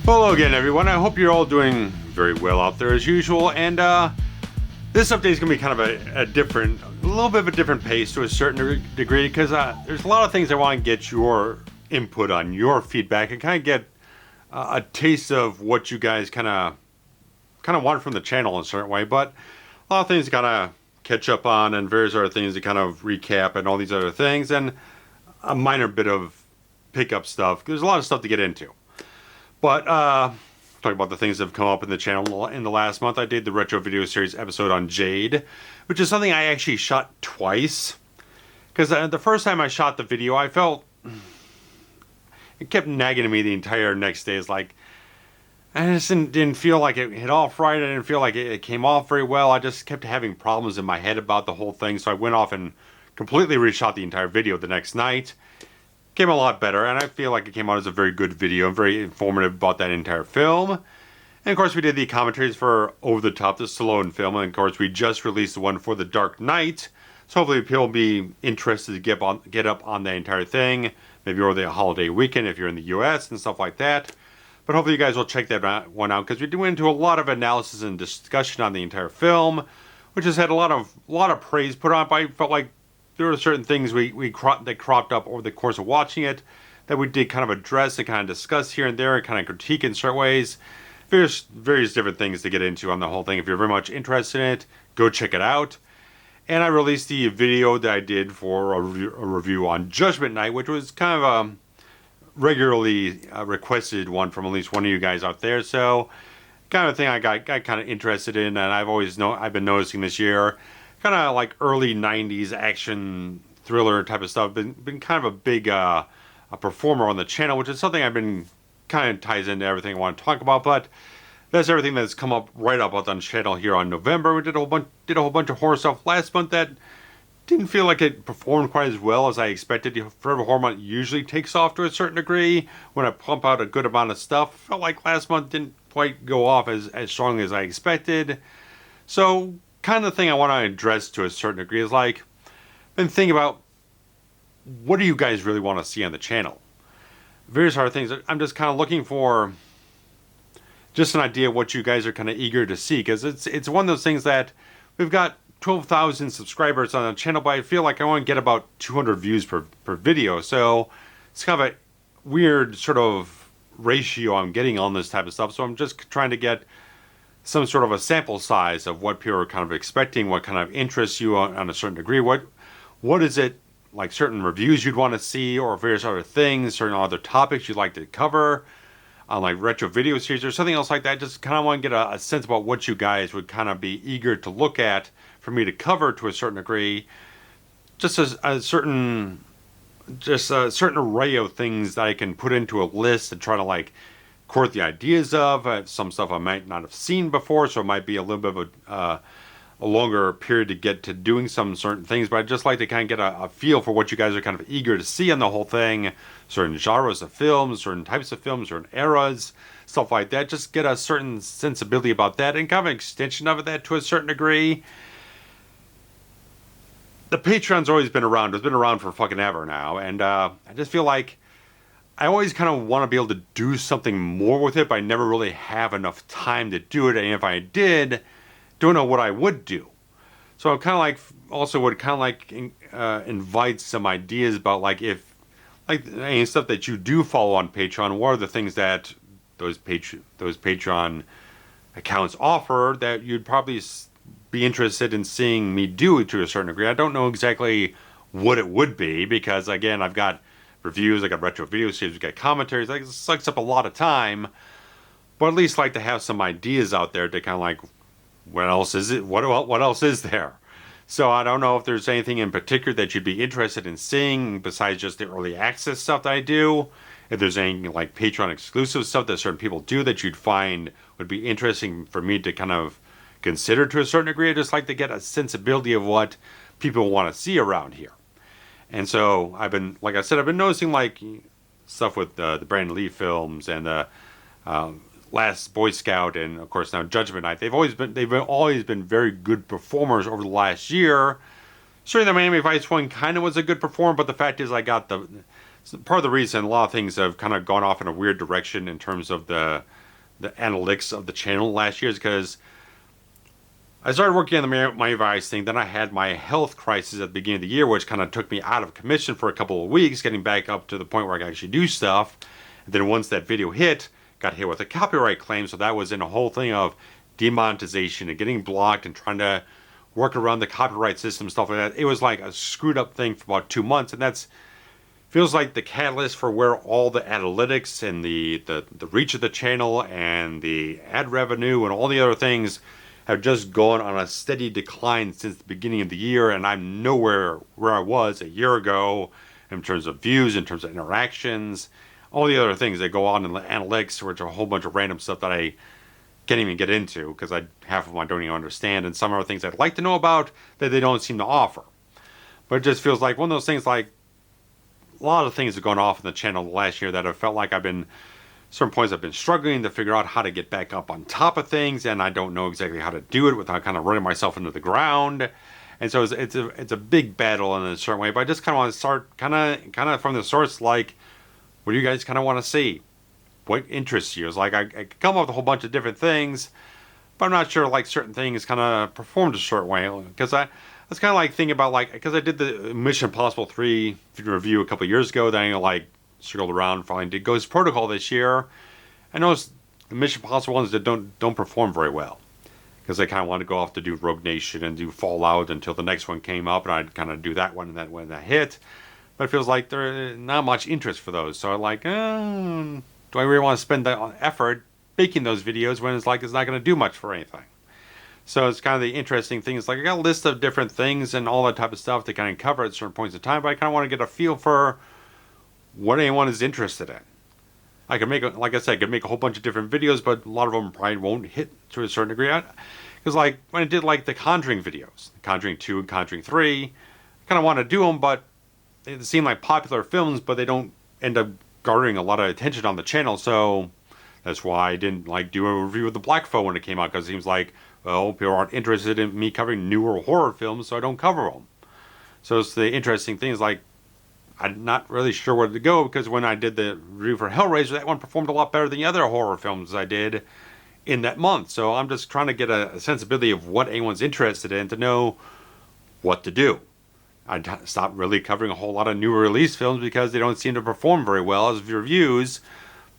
Hello again, everyone. I hope you're all doing very well out there as usual. And this update is going to be kind of a little bit of a different pace to a certain degree, because there's a lot of things I want to get your input on, your feedback, and kind of get a taste of what you guys kind of want from the channel in a certain way. But a lot of things to kind of catch up on, and various other things to kind of recap, and all these other things, and a minor bit of pickup stuff. There's a lot of stuff to get into. But talking about the things that have come up in the channel in the last month, I did the retro video series episode on Jade, which is something I actually shot twice. Because the first time I shot the video, I felt it kept nagging at me the entire next day. It's like I just didn't feel like it hit off right. I didn't feel like it came off very well. I just kept having problems in my head about the whole thing. So I went off and completely reshot the entire video the next night. Came a lot better, and I feel like it came out as a very good video and very informative about that entire film. And of course, we did the commentaries for Over the Top, the Stallone film, and of course, we just released the one for The Dark Knight. So hopefully, people will be interested to get up on the entire thing, maybe over the holiday weekend if you're in the U.S. and stuff like that. But hopefully, you guys will check that one out, because we went into a lot of analysis and discussion on the entire film, which has had a lot of praise put on it. But I felt like there were certain things that cropped up over the course of watching it that we did kind of address and kind of discuss here and there and kind of critique in certain ways. Various different things to get into on the whole thing. If you're very much interested in it, go check it out. And I released the video that I did for a review on Judgment Night, which was kind of a regularly requested one from at least one of you guys out there. So kind of thing I got kind of interested in, and I've been noticing this year, kind of like early 90s action thriller type of stuff. Been kind of a big a performer on the channel, which is something I've been kind of ties into everything I want to talk about. But that's everything that's come up right up on the channel here on November. We did a whole bunch of horror stuff last month that didn't feel like it performed quite as well as I expected. Forever Horror Month usually takes off to a certain degree when I pump out a good amount of stuff. Felt like last month didn't quite go off as strongly as I expected. So kind of thing I want to address to a certain degree is like, been thinking about, what do you guys really want to see on the channel? Various other things. I'm just kind of looking for just an idea of what you guys are kind of eager to see, because it's one of those things that we've got 12,000 subscribers on the channel, but I feel like I want to get about 200 views per video. So it's kind of a weird sort of ratio I'm getting on this type of stuff. So I'm just trying to get some sort of a sample size of what people are kind of expecting, what kind of interests you on a certain degree. What is it, like certain reviews you'd want to see, or various other things, certain other topics you'd like to cover on like retro video series or something else like that. Just kind of want to get a sense about what you guys would kind of be eager to look at for me to cover to a certain degree. Just a certain array of things that I can put into a list and try to like court the ideas of. Some stuff I might not have seen before, so it might be a little bit of a longer period to get to doing some certain things, but I'd just like to kind of get a feel for what you guys are kind of eager to see on the whole thing. Certain genres of films, certain types of films, certain eras, stuff like that. Just get a certain sensibility about that, and kind of an extension of that to a certain degree. The Patreon's always been around. It's been around for fucking ever now, and I just feel like I always kind of want to be able to do something more with it, but I never really have enough time to do it. And if I did, don't know what I would do. So I kind of like, also would kind of like invite some ideas about like, if like any stuff that you do follow on Patreon, what are the things that those Patreon accounts offer that you'd probably be interested in seeing me do to a certain degree. I don't know exactly what it would be, because again, I've got reviews, I got retro video series, I got commentaries. Like, it sucks up a lot of time, but at least like to have some ideas out there to kind of like, what else is it? What else is there? So I don't know if there's anything in particular that you'd be interested in seeing besides just the early access stuff that I do. If there's any like Patreon exclusive stuff that certain people do that you'd find would be interesting for me to kind of consider to a certain degree. I'd just like to get a sensibility of what people want to see around here. And so I've been, like I said, I've been noticing like stuff with the Brandon Lee films and the Last Boy Scout, and of course now Judgment Night. They've always been very good performers over the last year. Certainly the Miami Vice one kind of was a good performer, but the fact is I got part of the reason a lot of things have kind of gone off in a weird direction in terms of the the analytics of the channel last year is because I started working on the Miami Vice thing. Then I had my health crisis at the beginning of the year, which kind of took me out of commission for a couple of weeks, getting back up to the point where I could actually do stuff. And then once that video hit, got hit with a copyright claim. So that was in a whole thing of demonetization and getting blocked and trying to work around the copyright system, stuff like that. It was like a screwed up thing for about 2 months. And that's feels like the catalyst for where all the analytics and the reach of the channel and the ad revenue and all the other things have just gone on a steady decline since the beginning of the year, and I'm nowhere where I was a year ago in terms of views, in terms of interactions, all the other things that go on in the analytics, which are a whole bunch of random stuff that I can't even get into because half of them I don't even understand, and some other things I'd like to know about that they don't seem to offer. But it just feels like one of those things, like a lot of things have gone off in the channel last year that have felt like certain points I've been struggling to figure out how to get back up on top of things, and I don't know exactly how to do it without kind of running myself into the ground. And so it's a big battle in a certain way, but I just kind of want to start kind of from the source, like, what do you guys kind of want to see? What interests you? It's like I come up with a whole bunch of different things, but I'm not sure like certain things kind of performed a certain way, because I was kind of like thinking about, like, because I did the Mission Impossible 3 review a couple of years ago, then I like circled around, finally did Ghost Protocol this year. I noticed the Mission Impossible ones that don't perform very well, because I kind of wanted to go off to do Rogue Nation and do Fallout until the next one came up, and I'd kind of do that one and that when that hit. But it feels like there's not much interest for those, so I'm like, do I really want to spend that effort making those videos when it's not going to do much for anything? So it's kind of the interesting thing. It's like I got a list of different things and all that type of stuff to kind of cover at certain points in time, but I kind of want to get a feel for what anyone is interested in. I could make, like I said, I could make a whole bunch of different videos, but a lot of them probably won't hit to a certain degree. Because like when I did like the Conjuring videos, Conjuring 2 and Conjuring 3, I kind of want to do them, but they seem like popular films, but they don't end up garnering a lot of attention on the channel. So that's why I didn't like do a review of the Black Phone when it came out, because it seems like, well, people aren't interested in me covering newer horror films, so I don't cover them. So it's the interesting thing is, like, I'm not really sure where to go, because when I did the review for Hellraiser, that one performed a lot better than the other horror films I did in that month. So I'm just trying to get a sensibility of what anyone's interested in to know what to do. I stopped really covering a whole lot of new release films because they don't seem to perform very well as reviews,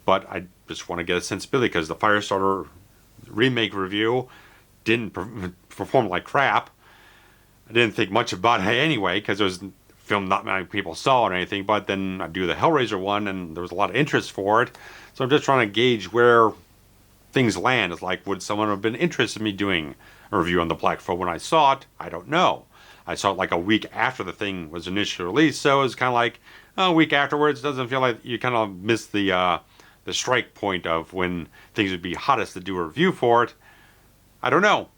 but I just want to get a sensibility, because the Firestarter remake review didn't perform like crap. I didn't think much about it anyway, because it was film not many people saw or anything, but then I do the Hellraiser one and there was a lot of interest for it. So I'm just trying to gauge where things land. It's like, would someone have been interested in me doing a review on the Black Phone when I saw it? I don't know. I saw it like a week after the thing was initially released, so it was kind of like a week afterwards. Doesn't feel like you kind of missed the strike point of when things would be hottest to do a review for it. I don't know.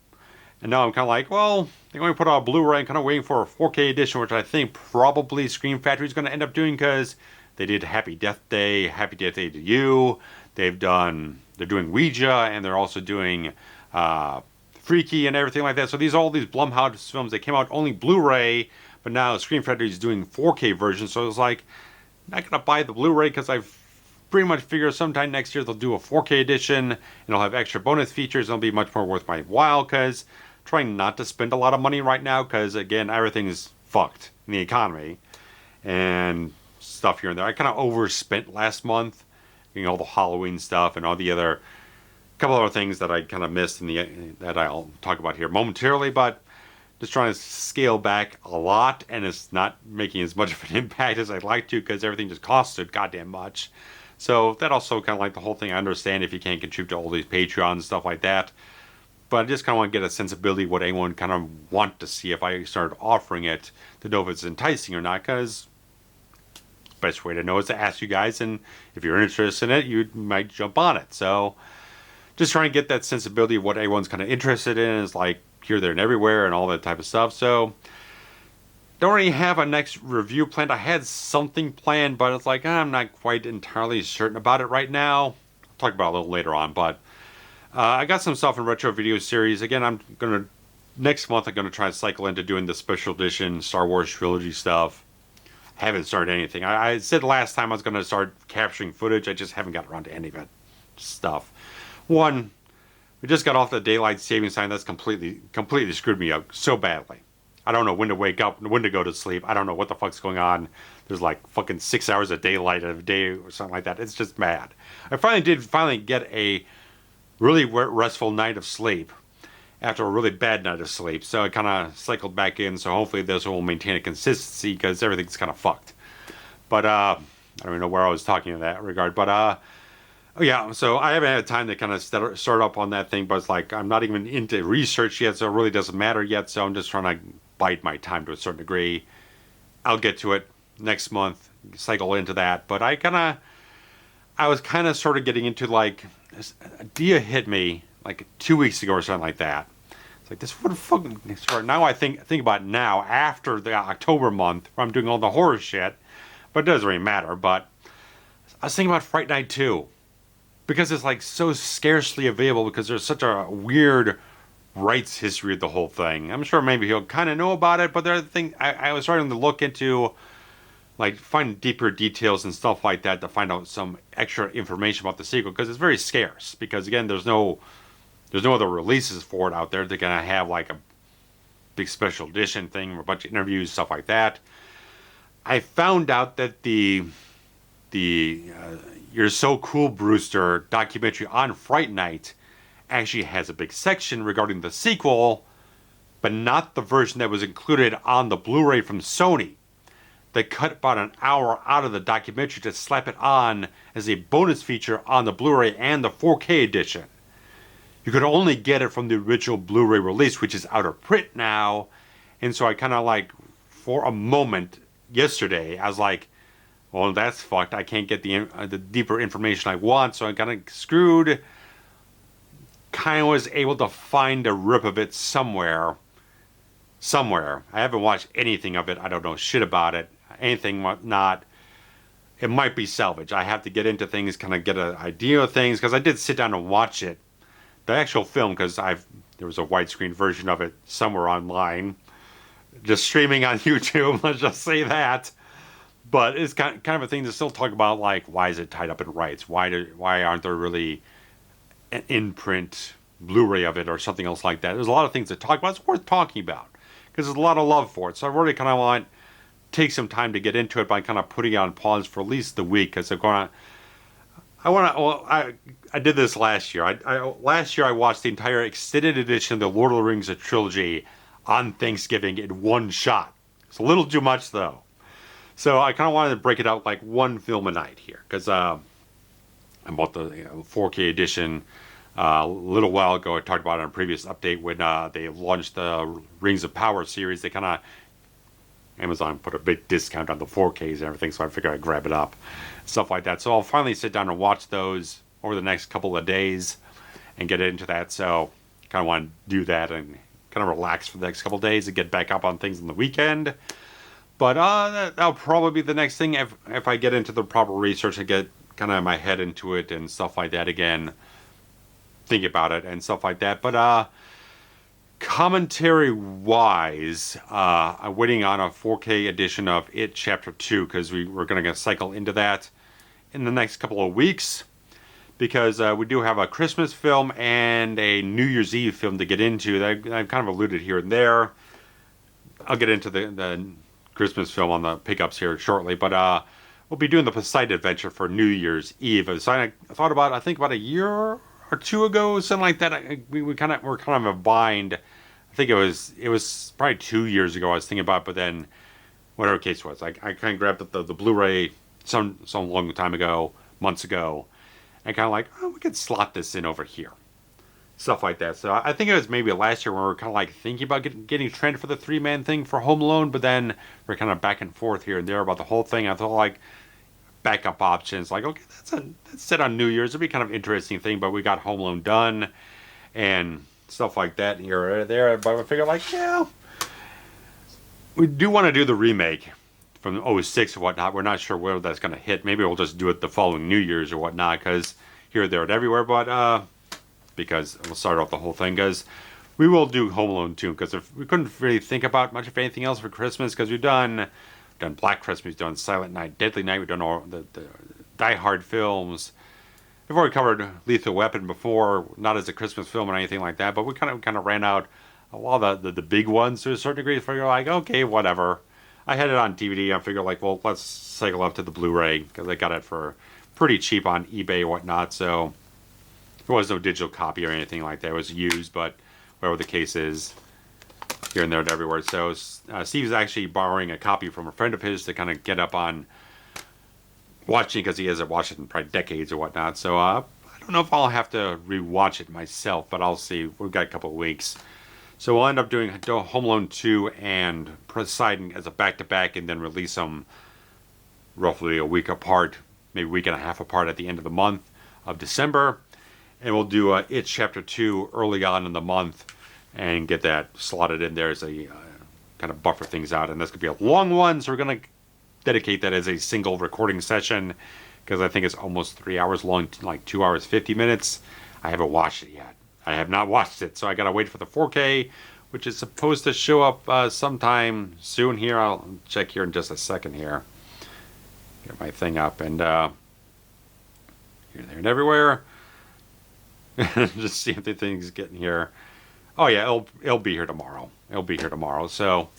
And now I'm kind of like, well, they're going to put out a Blu-ray. I'm kind of waiting for a 4K edition, which I think probably Scream Factory is going to end up doing, because they did Happy Death Day to You. They're doing Ouija, and they're also doing Freaky and everything like that. So all these Blumhouse films, they came out only Blu-ray, but now Scream Factory is doing 4K versions. So it's like, I'm not going to buy the Blu-ray, because I've pretty much figure sometime next year they'll do a 4K edition, and it'll have extra bonus features. It'll be much more worth my while, because trying not to spend a lot of money right now, because again, everything's fucked in the economy and stuff here and there. I kind of overspent last month, all the Halloween stuff and all the other couple other things that I kind of missed that I'll talk about here momentarily, but just trying to scale back a lot, and it's not making as much of an impact as I'd like to, because everything just costs so goddamn much. So that also kind of like the whole thing. I understand if you can't contribute to all these Patreons and stuff like that, but I just kind of want to get a sensibility of what anyone kind of want to see if I started offering it, to know if it's enticing or not, because the best way to know is to ask you guys, and if you're interested in it, you might jump on it. So just trying to get that sensibility of what everyone's kind of interested in, is like here, there, and everywhere, and all that type of stuff. So don't really have a next review planned. I had something planned, but it's like, I'm not quite entirely certain about it right now. I'll talk about it a little later on, but I got some stuff in Retro Video Series. Again, next month I'm going to try to cycle into doing the special edition Star Wars trilogy stuff. Haven't started anything. I said last time I was going to start capturing footage. I just haven't got around to any of it stuff. One, we just got off the daylight savings time. That's completely screwed me up so badly. I don't know when to wake up, when to go to sleep. I don't know what the fuck's going on. There's like fucking 6 hours of daylight a day or something like that. It's just mad. I finally get a really restful night of sleep after a really bad night of sleep. So I kind of cycled back in. So hopefully this will maintain a consistency because everything's kind of fucked. But I don't even know where I was talking in that regard. But oh yeah, so I haven't had time to kind of start up on that thing. But it's like I'm not even into research yet, so it really doesn't matter yet. So I'm just trying to bide my time to a certain degree. I'll get to it next month, cycle into that. But I was kind of sort of getting into like, this idea hit me like 2 weeks ago or something like that. It's like, this would fucking, now I think about it now after the October month where I'm doing all the horror shit, but it doesn't really matter. But I was thinking about Fright Night 2 because it's like so scarcely available because there's such a weird rights history of the whole thing. I'm sure maybe he'll kind of know about it, but there are things I was starting to look into, like find deeper details and stuff like that to find out some extra information about the sequel because it's very scarce. Because again, there's no other releases for it out there. They're gonna have like a big special edition thing, or a bunch of interviews, stuff like that. I found out that the You're So Cool, Brewster documentary on Fright Night actually has a big section regarding the sequel, but not the version that was included on the Blu-ray from Sony. They cut about an hour out of the documentary to slap it on as a bonus feature on the Blu-ray and the 4K edition. You could only get it from the original Blu-ray release, which is out of print now. And so I kind of like, for a moment yesterday, I was like, well, that's fucked. I can't get the deeper information I want, so I kind of screwed. Kind of was able to find a rip of it somewhere. I haven't watched anything of it. I don't know shit about it. Anything not. It might be salvage. I have to get into things, kind of get an idea of things, because I did sit down and watch it. The actual film, because there was a widescreen version of it somewhere online. Just streaming on YouTube, let's just say that. But it's kind of a thing to still talk about, like, why is it tied up in rights? Why aren't there really an in-print Blu-ray of it or something else like that? There's a lot of things to talk about. It's worth talking about because there's a lot of love for it. So I really kind of want to take some time to get into it by kind of putting it on pause for at least the week because I did this last year. Last year I watched the entire extended edition of the Lord of the Rings trilogy on Thanksgiving in one shot. It's a little too much though. So I kind of wanted to break it out like one film a night here because I bought the 4K edition a little while ago. I talked about it on a previous update when they launched the Rings of Power series. They kind of, Amazon put a big discount on the 4Ks and everything, so I figured I'd grab it up. Stuff like that. So I'll finally sit down and watch those over the next couple of days and get into that. So kind of want to do that and kind of relax for the next couple of days and get back up on things on the weekend. But that'll probably be the next thing if I get into the proper research and get kind of my head into it and stuff like that again. Think about it and stuff like that. But commentary wise, I'm waiting on a 4K edition of It Chapter 2 because we're going to cycle into that in the next couple of weeks because we do have a Christmas film and a New Year's Eve film to get into. I've kind of alluded here and there. I'll get into the Christmas film on the pickups here shortly, but we'll be doing the Poseidon Adventure for New Year's Eve. So I thought about a year or two ago, something like that. We're kind of in a bind. I think it was probably 2 years ago I was thinking about, but then whatever the case was, I kind of grabbed the Blu-ray some long time ago, months ago, and kind of like, oh, we could slot this in over here. Stuff like that. So I think it was maybe last year when we were kind of like thinking about getting trend for the 3-man thing for Home Alone, but then we're kind of back and forth here and there about the whole thing. I thought like backup options, like, okay, that's set on New Year's. It'd be kind of interesting thing, but we got Home Alone done and stuff like that here or there. But I figured like, yeah, we do want to do the remake from '06 or whatnot. We're not sure where that's going to hit. Maybe we'll just do it the following New Year's or whatnot because here, there, and everywhere. But because we'll start off the whole thing because we will do Home Alone 2 because if we couldn't really think about much of anything else for Christmas because we've done Black Christmas, we've done Silent Night, Deadly Night, we've done all the Die Hard films, we've already covered Lethal Weapon before, not as a Christmas film or anything like that, but we kind of ran out a lot of the big ones to a certain degree. Figure like, okay, whatever. I had it on DVD. I figured like, well, let's cycle up to the Blu-ray because I got it for pretty cheap on eBay or whatnot. So there was no digital copy or anything like that. It was used, but whatever the case is, here and there and everywhere. So Steve's actually borrowing a copy from a friend of his to kind of get up on watching because he hasn't watched it in probably decades or whatnot. So I don't know if I'll have to rewatch it myself, but I'll see. We've got a couple of weeks. So we'll end up doing Home Alone 2 and Poseidon as a back-to-back and then release them roughly a week apart, maybe a week and a half apart at the end of the month of December. And we'll do It Chapter 2 early on in the month and get that slotted in there as a kind of buffer things out. And this could be a long one, so we're going to dedicate that as a single recording session because I think it's almost 3 hours long, like 2 hours 50 minutes. I haven't watched it yet. I have not watched it, so I gotta wait for the 4K, which is supposed to show up sometime soon here. I'll check here in just a second here. Get my thing up and here, there, and everywhere. Just see if the thing's getting here. Oh yeah, it'll be here tomorrow. It'll be here tomorrow, so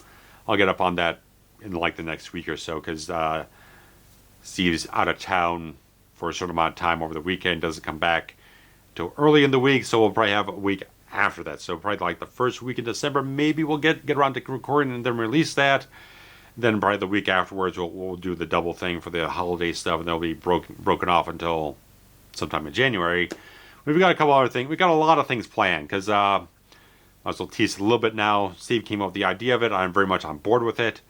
I'll get up on that in like the next week or so because Steve's out of town for a certain amount of time over the weekend. Doesn't come back till early in the week, so we'll probably have a week after that. So probably like the first week in December, maybe we'll get around to recording and then release that. Then probably the week afterwards, we'll do the double thing for the holiday stuff, and they'll be broken off until sometime in January. We've got a couple other things. We've got a lot of things planned because I will tease it a little bit now. Steve came up with the idea of it. I'm very much on board with it.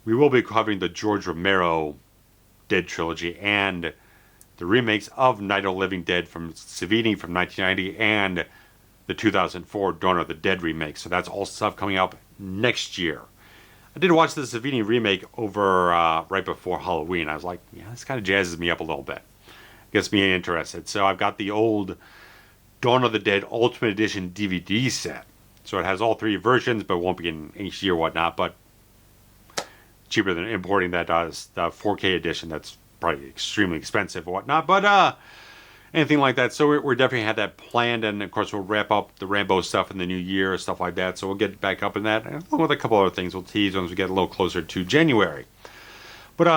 We will be covering the George Romero Dead trilogy and the remakes of Night of the Living Dead from Savini from 1990 and the 2004 Dawn of the Dead remake. So that's all stuff coming up next year. I did watch the Savini remake over right before Halloween. I was like, yeah, this kind of jazzes me up a little bit. Gets me interested. So I've got the old Dawn of the Dead Ultimate Edition DVD set. So it has all three versions, but won't be in HD or whatnot, but cheaper than importing that the 4K edition that's probably extremely expensive or whatnot, but anything like that. So we're definitely had that planned, and of course we'll wrap up the Rambo stuff in the new year, stuff like that. So we'll get back up in that, along with a couple other things we'll tease once we get a little closer to January. But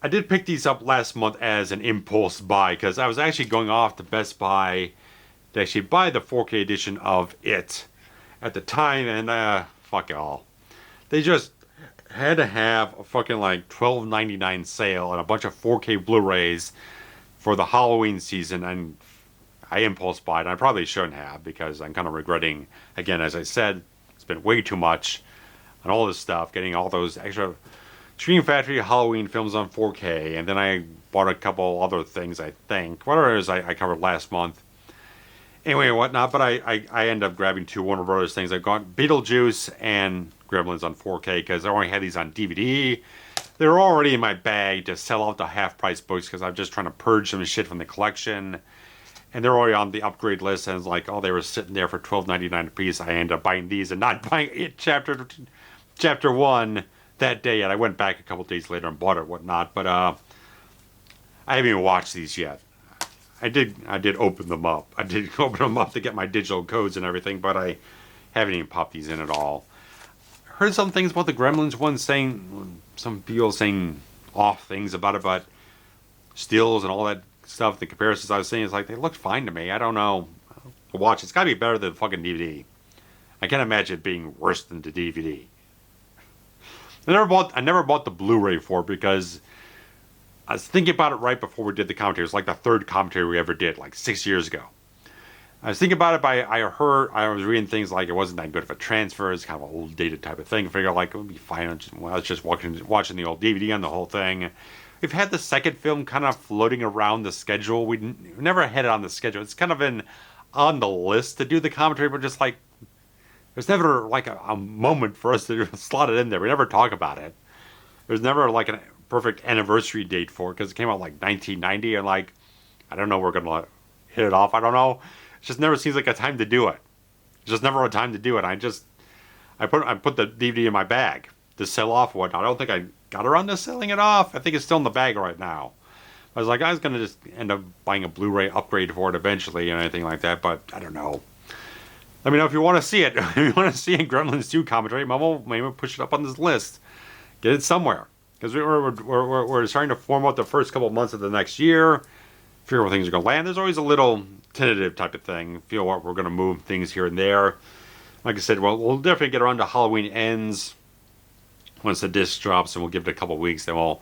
I did pick these up last month as an impulse buy because I was actually going off to Best Buy to actually buy the 4K edition of It at the time, and fuck it all. They just had to have a fucking like $12.99 sale and a bunch of 4K Blu-rays for the Halloween season, and I impulse bought it. I probably shouldn't have because I'm kind of regretting, again, as I said, spent way too much on all this stuff, getting all those extra Scream Factory Halloween films on 4K, and then I bought a couple other things, I think. Whatever it is I covered last month. Anyway, whatnot, but I ended up grabbing two Warner Brothers things. I got Beetlejuice and Gremlins on 4K because I only had these on DVD. They were already in my bag to sell out the half-price books because I'm just trying to purge some shit from the collection. And they're already on the upgrade list, and it's like, oh, they were sitting there for $12.99 a piece. I ended up buying these and not buying It Chapter 1 that day. And I went back a couple days later and bought it and whatnot. But I haven't even watched these yet. I did open them up. I did open them up to get my digital codes and everything, but I haven't even popped these in at all. Heard some things about the Gremlins one, saying some people saying off things about it, but stills and all that stuff, the comparisons I was seeing, is like they looked fine to me. I don't know. I'll watch. It's got to be better than the fucking DVD. I can't imagine it being worse than the DVD. I never bought the Blu-ray for it because I was thinking about it right before we did the commentary. It was like the third commentary we ever did, like 6 years ago. I was thinking about it I was reading things like it wasn't that good of a transfer. It's kind of an old dated type of thing. I figured like it would be fine. I was just watching the old DVD on the whole thing. We've had the second film kind of floating around the schedule. We never had it on the schedule. It's kind of been on the list to do the commentary, but just like there's never like a moment for us to slot it in there. We never talk about it. There's never like a perfect anniversary date for it because it came out like 1990, and like I don't know, we're gonna hit it off. I don't know. It just never seems like a time to do it. It's just never a time to do it. I put the DVD in my bag to sell off or whatnot. I don't think I got around to selling it off. I think it's still in the bag right now. I was like, I was gonna just end up buying a Blu-ray upgrade for it eventually and anything like that, but I don't know. Let me know if you want to see it. If you want to see a Gremlins 2 commentary, maybe we'll push it up on this list. Get it somewhere. Because we're starting to form out the first couple of months of the next year. Figure where things are going to land. There's always a little tentative type of thing. Feel what we're going to move things here and there. Like I said, we'll definitely get around to Halloween ends. Once the disc drops, and we'll give it a couple of weeks. Then we'll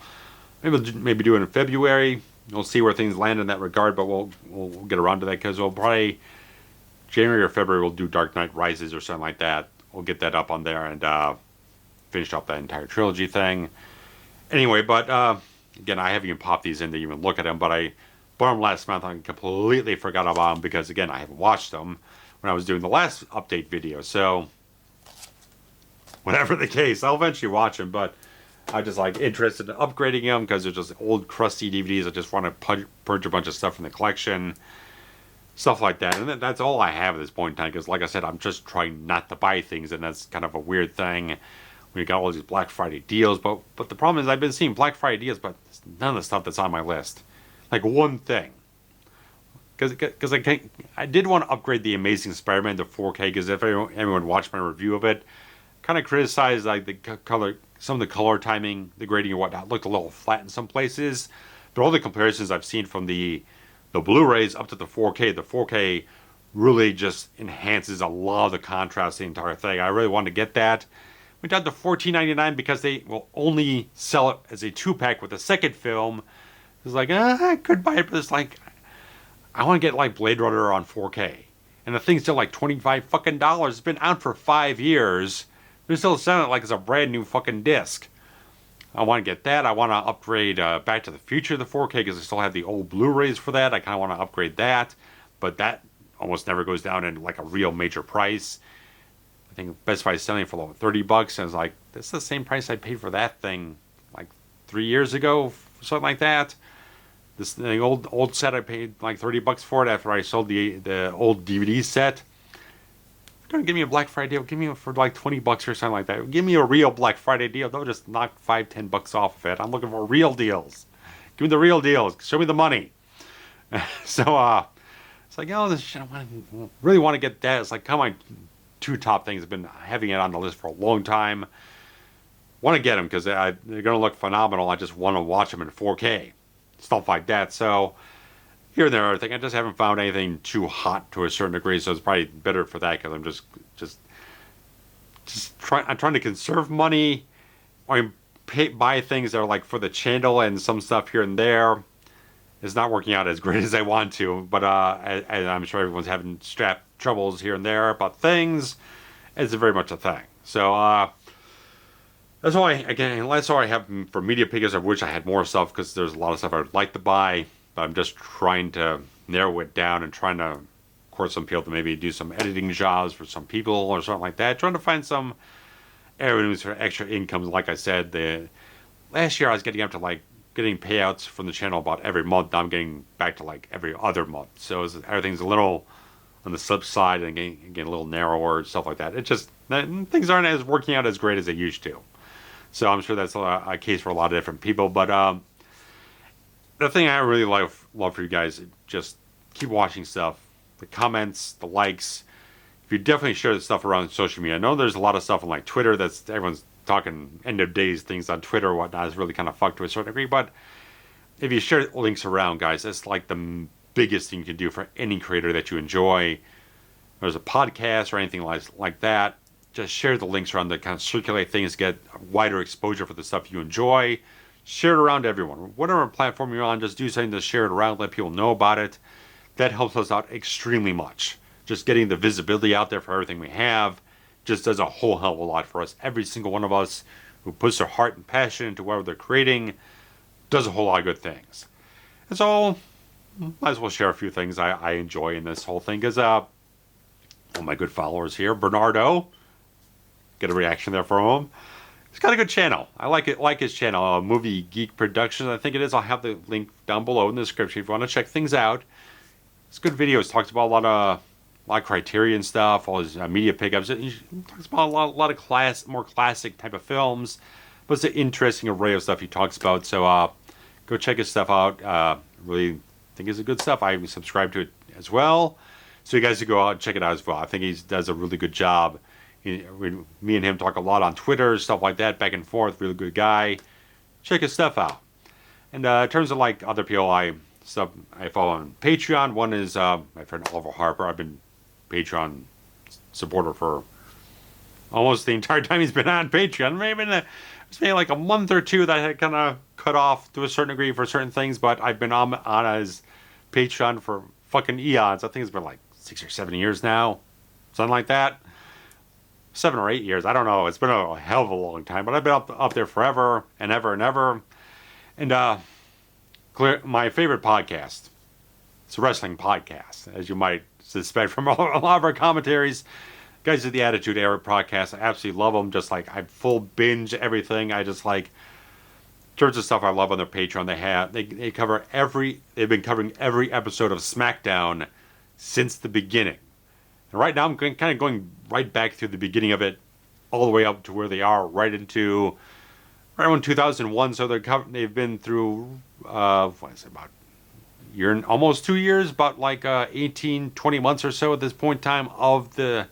maybe do it in February. We'll see where things land in that regard, but we'll get around to that because we'll probably January or February we'll do Dark Knight Rises or something like that. We'll get that up on there and finish off that entire trilogy thing. Anyway, but again, I haven't even popped these in to even look at them, but I bought them last month. I completely forgot about them because, again, I haven't watched them when I was doing the last update video. So, whatever the case, I'll eventually watch them, but I'm just like interested in upgrading them because they're just old, crusty DVDs. I just want to purge a bunch of stuff from the collection. Stuff like that, and that's all I have at this point in time. Because, like I said, I'm just trying not to buy things, and that's kind of a weird thing. We got all these Black Friday deals, but the problem is I've been seeing Black Friday deals, but none of the stuff that's on my list. Like one thing, because I did want to upgrade the Amazing Spider-Man to 4K. Because if anyone watched my review of it, kind of criticized like the color, some of the color timing, the grading and whatnot looked a little flat in some places. But all the comparisons I've seen from the Blu-rays up to the 4K really just enhances a lot of the contrast the entire thing. I really wanted to get that. Went down to $14.99 because they will only sell it as a 2-pack with a second film. It's like, I could buy it, but it's like, I want to get like Blade Runner on 4K. And the thing's still like $25 fucking dollars. It's been out for 5 years. They're still selling it like it's a brand new fucking disc. I want to get that. I want to upgrade Back to the Future to 4K because I still have the old Blu-rays for that. I kind of want to upgrade that, but that almost never goes down in like a real major price. I think Best Buy is selling it for like $30, and it's like, this is the same price I paid for that thing like 3 years ago, something like that. This the old set I paid like $30 for it after I sold the old DVD set. Don't give me a Black Friday deal. Give me it for like $20 or something like that. Give me a real Black Friday deal. Don't just knock $5-10 off of it. I'm looking for real deals. Give me the real deals. Show me the money. So it's like, oh, this shit, I really want to get that. It's like, come on, 2 top things. I've been having it on the list for a long time. Want to get them because they're going to look phenomenal. I just want to watch them in 4K. Stuff like that. So here and there, I think I just haven't found anything too hot to a certain degree, so it's probably better for that because I'm just trying. I'm trying to conserve money, or buy things that are like for the channel and some stuff here and there. It's not working out as great as I want to, but and I'm sure everyone's having strap troubles here and there about things. It's very much a thing. So that's all that's all I have for media pickers. I wish I had more stuff because there's a lot of stuff I would like to buy. But I'm just trying to narrow it down and trying to course some people to maybe do some editing jobs for some people or something like that. Trying to find some avenues for extra income. Like I said, last year I was getting up to like getting payouts from the channel about every month. Now I'm getting back to like every other month. So everything's a little on the slip side and getting a little narrower, stuff like that. It just, things aren't as working out as great as they used to. So I'm sure that's a case for a lot of different people. But the thing I really love for you guys is just keep watching stuff. The comments, the likes. If you definitely share the stuff around social media. I know there's a lot of stuff on like Twitter that's everyone's talking end of days things on Twitter or whatnot is really kind of fucked to a certain degree. But if you share links around, guys, that's like the biggest thing you can do for any creator that you enjoy. There's a podcast or anything like that. Just share the links around to kind of circulate things, get wider exposure for the stuff you enjoy. Share it around to everyone. Whatever platform you're on, just do something to share it around, let people know about it. That helps us out extremely much. Just getting the visibility out there for everything we have just does a whole hell of a lot for us. Every single one of us who puts their heart and passion into whatever they're creating does a whole lot of good things. And so, might as well share a few things I enjoy in this whole thing. Because one of my good followers here, Bernardo, get a reaction there from him. He's got a good channel. I like his channel, Movie Geek Productions, I think it is. I'll have the link down below in the description if you want to check things out. It's good videos. Talks about a lot of Criterion stuff, all his media pickups. He talks about a lot of more classic type of films, but it's an interesting array of stuff he talks about. So go check his stuff out. Really think it's a good stuff. I subscribe to it as well. So you guys should go out and check it out as well. I think he does a really good job. Me and him talk a lot on Twitter, stuff like that, back and forth. Really good guy. Check his stuff out. And in terms of like other people I follow on Patreon, one is my friend Oliver Harper. I've been Patreon supporter for almost the entire time he's been on Patreon. It's maybe like a month or two that I had kind of cut off to a certain degree for certain things, but I've been on his Patreon for fucking eons. I think it's been like 6 or 7 years now, something like that. 7 or 8 years, I don't know. It's been a hell of a long time, but I've been up there forever and ever and ever. And my favorite podcast, it's a wrestling podcast, as you might suspect from a lot of our commentaries. Guys at the Attitude Era podcast, I absolutely love them. Just like I full binge everything. I just like in terms of stuff I love on their Patreon. They cover they've been covering every episode of SmackDown since the beginning. And right now I'm kind of going right back through the beginning of it, all the way up to where they are right around 2001. So they've been through what is it, about a year, almost 2 years, about like 18, 20 months or so at this point in time of the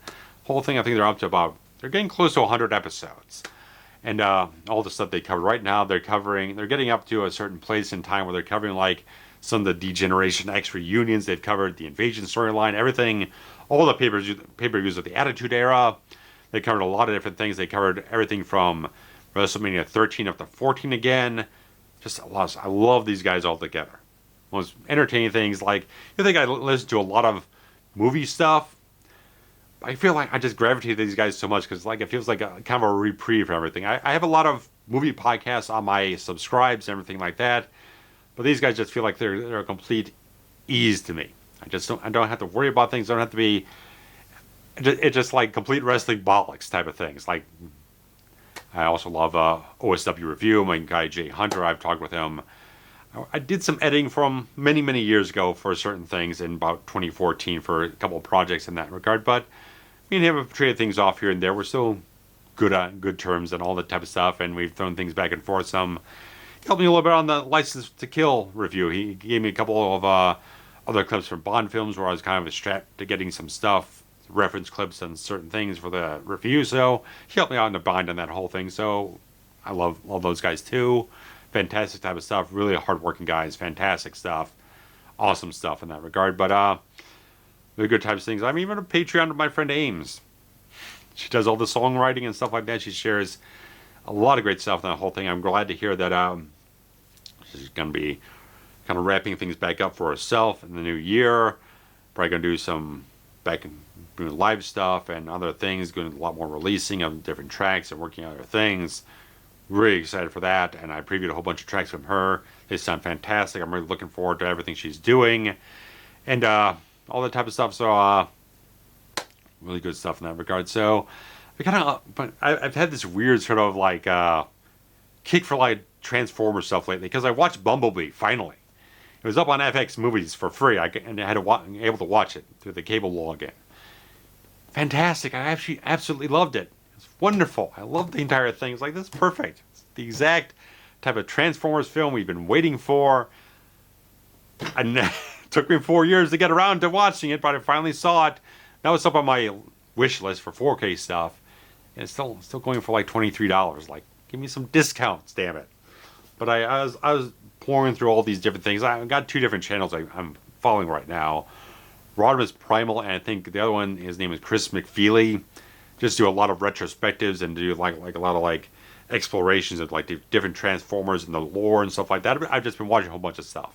whole thing. I think they're getting close to 100 episodes. And all the stuff they cover right now, they're getting up to a certain place in time where they're covering like some of the D-Generation X reunions. They've covered the Invasion storyline, everything, all the pay-per-views of the Attitude Era. They covered a lot of different things. They covered everything from WrestleMania 13 up to 14 again. Just a lot. I love these guys all together. Most entertaining things. Like, you think I listen to a lot of movie stuff? I feel like I just gravitate to these guys so much because like it feels like a kind of a reprieve from everything. I have a lot of movie podcasts on my subscribes and everything like that, but these guys just feel like they're a complete ease to me. I don't have to worry about things. I don't have to be. It's just like complete wrestling bollocks type of things. Like I also love OSW Review. My guy Jay Hunter, I've talked with him. I did some editing from many years ago for certain things in about 2014 for a couple of projects in that regard, but me and him have traded things off here and there. We're still good on good terms and all that type of stuff, and we've thrown things back and forth. He helped me a little bit on the License to Kill review. He gave me a couple of other clips from Bond films where I was kind of strapped to getting some stuff, reference clips and certain things for the review. So he helped me out in the bind on that whole thing. So I love those guys too. Fantastic type of stuff. Really hardworking guys. Fantastic stuff. Awesome stuff in that regard. But really good types of things. I'm even a Patreon of my friend Ames. She does all the songwriting and stuff like that. She shares a lot of great stuff in that whole thing. I'm glad to hear that she's going to be kind of wrapping things back up for herself in the new year. Probably going to do some doing live stuff and other things, doing a lot more releasing of different tracks and working on other things. Really excited for that, and I previewed a whole bunch of tracks from her. They sound fantastic. I'm really looking forward to everything she's doing, and all that type of stuff. So, really good stuff in that regard. So, but I've had this weird sort of like kick for like Transformer stuff lately because I watched Bumblebee finally. It was up on FX Movies for free, and I had able to watch it through the cable login. Fantastic! I actually absolutely loved it. It's wonderful. I love the entire thing. It's like, this is perfect. It's the exact type of Transformers film we've been waiting for. And it took me 4 years to get around to watching it, but I finally saw it. Now it's up on my wish list for 4K stuff, and it's still going for like $23. Like, give me some discounts, damn it! But I was pouring through all these different things. I've got 2 different channels I'm following right now. Rodimus Primal, and I think the other one, his name is Chris McFeely. Just do a lot of retrospectives and do like a lot of like explorations of like the different Transformers and the lore and stuff like that. I've just been watching a whole bunch of stuff,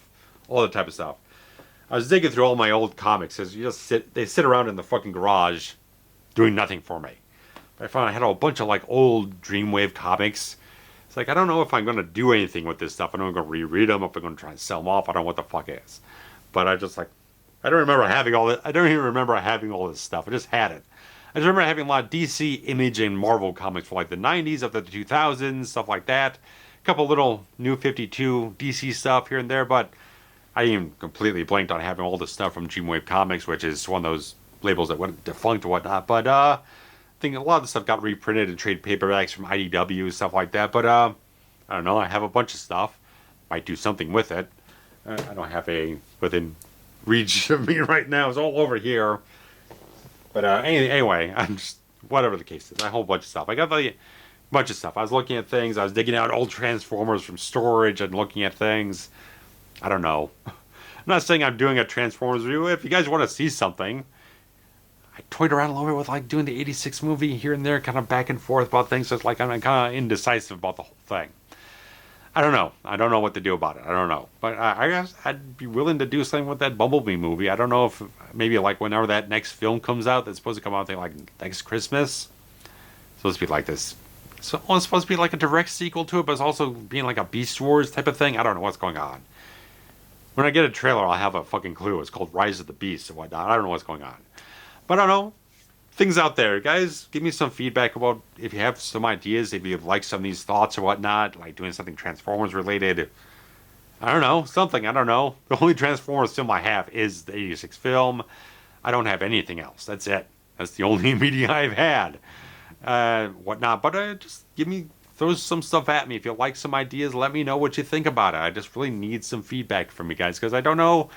all that type of stuff. I was digging through all my old comics because they sit around in the fucking garage doing nothing for me. But I found I had a whole bunch of like old Dreamwave comics. It's like, I don't know if I'm going to do anything with this stuff. I don't know if I'm going to reread them, if I'm going to try and sell them off. I don't know what the fuck it is. But I just like, I don't remember having all this. I don't even remember having all this stuff. I just had it. I just remember having a lot of DC, Image, and Marvel comics for like the 90s up to the 2000s, stuff like that. A couple little New 52 DC stuff here and there, but I even completely blanked on having all this stuff from Dreamwave Comics, which is one of those labels that went defunct or whatnot. But I think a lot of the stuff got reprinted and trade paperbacks from IDW, stuff like that. But I don't know, I have a bunch of stuff. might do something with it. I don't have a within reach of me right now. It's all over here. But anyway, I'm just, whatever the case is, a whole bunch of stuff. I got a bunch of stuff. I was looking at things. I was digging out old Transformers from storage and looking at things. I don't know. I'm not saying I'm doing a Transformers review. If you guys want to see something, I toyed around a little bit with like doing the 86 movie here and there, kind of back and forth about things. So it's like I'm kind of indecisive about the whole thing. I don't know. I don't know what to do about it. I don't know. But I guess I'd be willing to do something with that Bumblebee movie. I don't know if maybe like whenever that next film comes out, that's supposed to come out, I think, like next Christmas. It's supposed to be like this. So it's supposed to be like a direct sequel to it, but it's also being like a Beast Wars type of thing. I don't know what's going on. When I get a trailer, I'll have a fucking clue. It's called Rise of the Beast and whatnot. I don't know what's going on. But I don't know. Things out there, guys. Give me some feedback about if you have some ideas, if you like some of these thoughts or whatnot, like doing something Transformers related. I don't know, something. I don't know. The only Transformers film I have is the 86 film. I don't have anything else. That's it. That's the only media I've had. Whatnot. But just throw some stuff at me. If you like some ideas, let me know what you think about it. I just really need some feedback from you guys because I don't know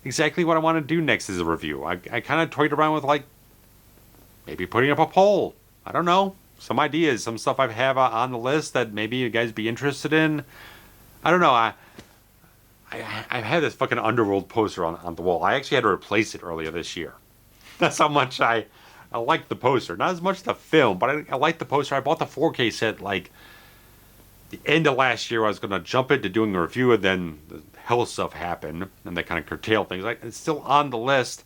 exactly what I want to do next as a review. I kind of toyed around with like maybe putting up a poll. I don't know. Some ideas, some stuff I have on the list that maybe you guys be interested in. I don't know. I had this fucking Underworld poster on the wall. I actually had to replace it earlier this year. That's how much I like the poster. Not as much the film, but I like the poster. I bought the 4K set like the end of last year. I was going to jump into doing a review, and then the hell stuff happened, and they kind of curtailed things. Like, it's still on the list.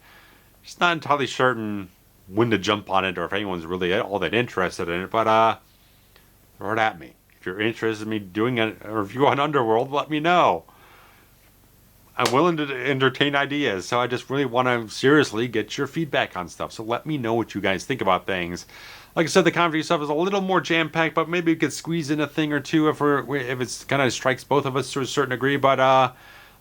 Just not entirely certain when to jump on it or if anyone's really all that interested in it, but throw it at me. If you're interested in me doing a review on Underworld, let me know. I'm willing to entertain ideas, so I just really want to seriously get your feedback on stuff. So let me know what you guys think about things. Like I said, the comedy stuff is a little more jam-packed, but maybe we could squeeze in a thing or two if it's kind of strikes both of us to a certain degree. But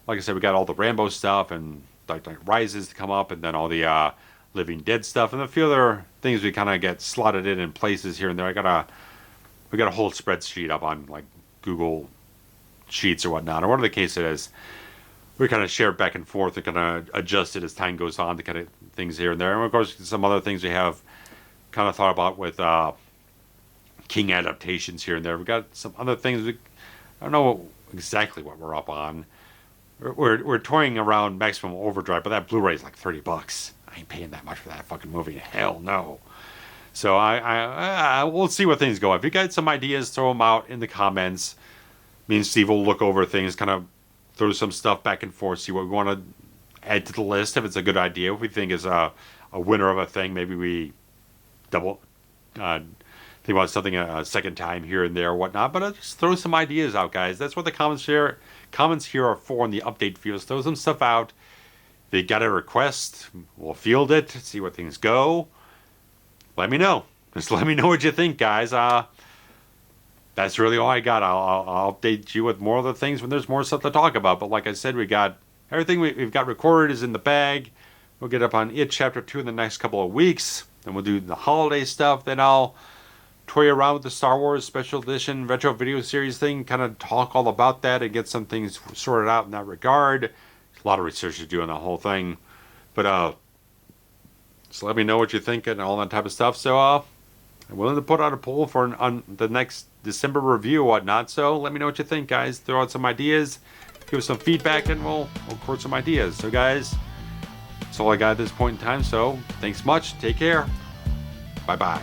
like I said, we got all the Rambo stuff and like Rises to come up, and then all the Living Dead stuff, and a few other things we kind of get slotted in places here and there. We got a whole spreadsheet up on like Google Sheets or whatnot, or whatever the case it is. We kind of share back and forth and kind of adjust it as time goes on to kind of things here and there. And of course, some other things we have kind of thought about with King adaptations here and there. We got some other things. I don't know exactly what we're up on. We're toying around Maximum Overdrive, but that Blu-ray is like $30. I ain't paying that much for that fucking movie. Hell no. So we'll see what things go. If you got some ideas, throw them out in the comments. Me and Steve will look over things, kind of throw some stuff back and forth, see what we want to add to the list. If it's a good idea, if we think is a winner of a thing, maybe we double think about something a second time here and there or whatnot. But just throw some ideas out, guys. That's what the comments here are for in the update fields. Throw some stuff out. If you got a request, we'll field it, see what things go. Let me know. Just let me know what you think, guys. That's really all I got. I'll update you with more of the things when there's more stuff to talk about. But like I said, we got everything we've got recorded is in the bag. We'll get up on It Chapter 2 in the next couple of weeks. Then we'll do the holiday stuff. Then I'll toy around with the Star Wars Special Edition Retro Video Series thing. Kind of talk all about that and get some things sorted out in that regard. A lot of research to do on the whole thing, but so let me know what you think and all that type of stuff. So I'm willing to put out a poll for on the next December review or whatnot. So let me know what you think, guys. Throw out some ideas, give us some feedback, and we'll record some ideas. So guys, that's all I got at this point in time. So thanks much. Take care. Bye bye.